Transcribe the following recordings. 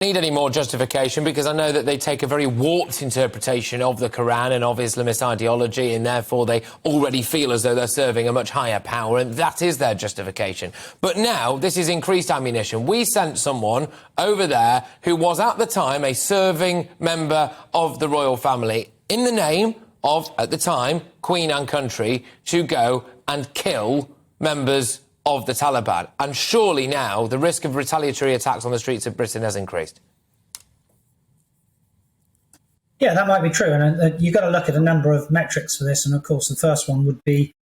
Need any more justification, because I know that they take a very warped interpretation of the Quran and of Islamist ideology, and therefore they already feel as though they're serving a much higher power, and that is their justification. But now this is increased ammunition. We sent someone over there who was at the time a serving member of the royal family in the name of, at the time, Queen and country, to go and kill members of the Taliban. And surely now the risk of retaliatory attacks on the streets of Britain has increased. Yeah, that might be true. And you've got to look at a number of metrics for this. And of course, the first one would be,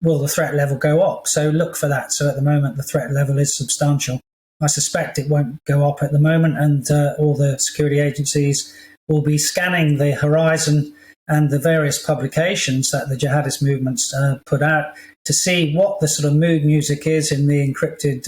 will the threat level go up? So look for that. So at the moment, the threat level is substantial. I suspect it won't go up at the moment. And all the security agencies will be scanning the horizon and the various publications that the jihadist movements put out to see what the sort of mood music is in the encrypted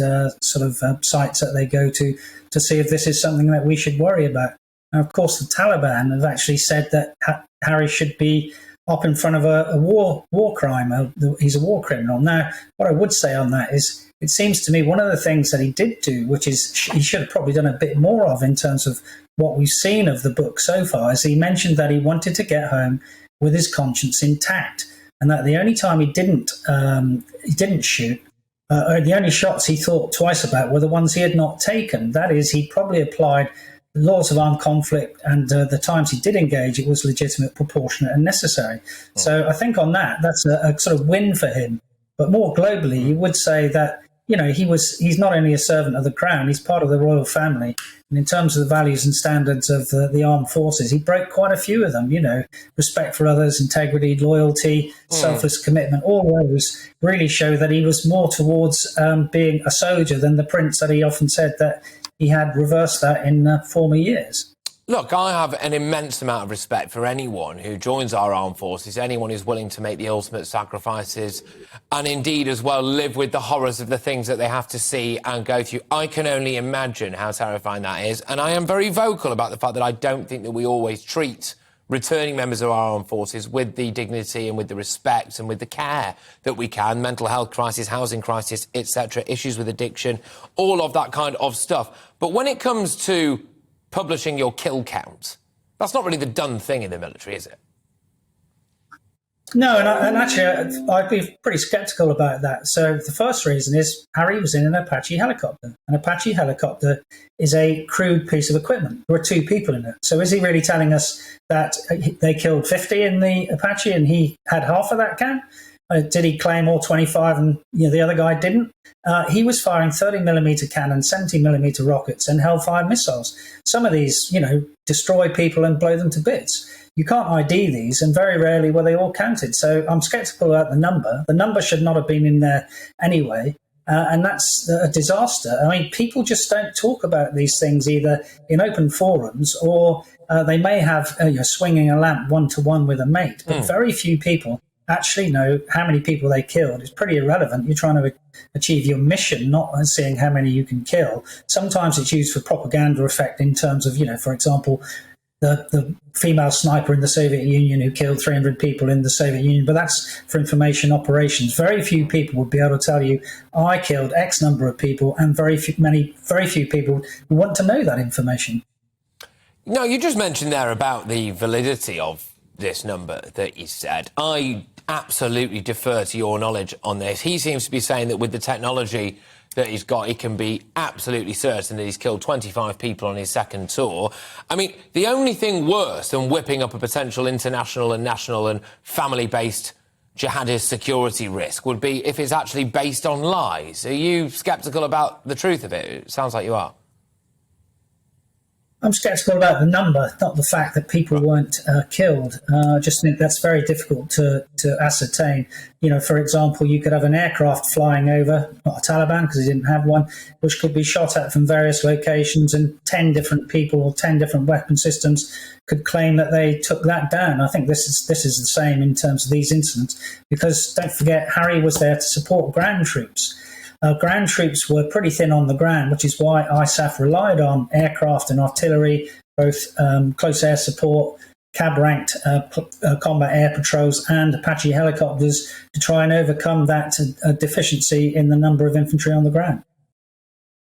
sites that they go to see if this is something that we should worry about. And of course, the Taliban have actually said that Harry should be up in front of a war crime. He's a war criminal. Now, what I would say on that is, it seems to me one of the things that he did do, which is he should have probably done a bit more of in terms of what we've seen of the book so far, is he mentioned that he wanted to get home with his conscience intact, and that the only time he didn't shoot, or the only shots he thought twice about, were the ones he had not taken. That is, he probably applied the laws of armed conflict, and the times he did engage, it was legitimate, proportionate, and necessary. So I think on that, that's a sort of win for him. But more globally, you would say that, you know, he's not only a servant of the crown, he's part of the royal family. And in terms of the values and standards of the armed forces, he broke quite a few of them, you know, respect for others, integrity, loyalty, selfless commitment. All those really show that he was more towards being a soldier than the prince that he often said that he had reversed that in former years. Look, I have an immense amount of respect for anyone who joins our armed forces, anyone who's willing to make the ultimate sacrifices, and indeed as well live with the horrors of the things that they have to see and go through. I can only imagine how terrifying that is, and I am very vocal about the fact that I don't think that we always treat returning members of our armed forces with the dignity and with the respect and with the care that we can. Mental health crisis, housing crisis, etc., issues with addiction, all of that kind of stuff. But when it comes to publishing your kill count, that's not really the done thing in the military, is it? No, and actually, I'd be pretty sceptical about that. So the first reason is Harry was in an Apache helicopter. An Apache helicopter is a crude piece of equipment. There were two people in it. So is he really telling us that they killed 50 in the Apache and he had half of that count? Did he claim all 25 and the other guy didn't? He was firing 30mm cannons, 70mm rockets and Hellfire missiles. Some of these, destroy people and blow them to bits. You can't ID these, and very rarely were they all counted. So I'm sceptical about the number. The number should not have been in there anyway, and that's a disaster. I mean, people just don't talk about these things either in open forums, or they may have swinging a lamp one-to-one with a mate, but very few people actually know how many people they killed. It's pretty irrelevant. You're trying to achieve your mission, not seeing how many you can kill. Sometimes it's used for propaganda effect in terms of, for example, the female sniper in the Soviet Union who killed 300 people in the Soviet Union, but that's for information operations. Very few people would be able to tell you, I killed X number of people, and very few people want to know that information. No, you just mentioned there about the validity of this number that you said. I absolutely defer to your knowledge on this. He seems to be saying that with the technology that he's got, he can be absolutely certain that he's killed 25 people on his second tour. I mean, the only thing worse than whipping up a potential international and national and family-based jihadist security risk would be if it's actually based on lies. Are you sceptical about the truth of it? It sounds like you are. I'm sceptical about the number, not the fact that people weren't killed. I just think that's very difficult to ascertain. For example, you could have an aircraft flying over, not a Taliban because he didn't have one, which could be shot at from various locations, and 10 different people or 10 different weapon systems could claim that they took that down. I think this is the same in terms of these incidents, because don't forget, Harry was there to support ground troops. Ground troops were pretty thin on the ground, which is why ISAF relied on aircraft and artillery, both close air support, cab-ranked combat air patrols and Apache helicopters to try and overcome that deficiency in the number of infantry on the ground.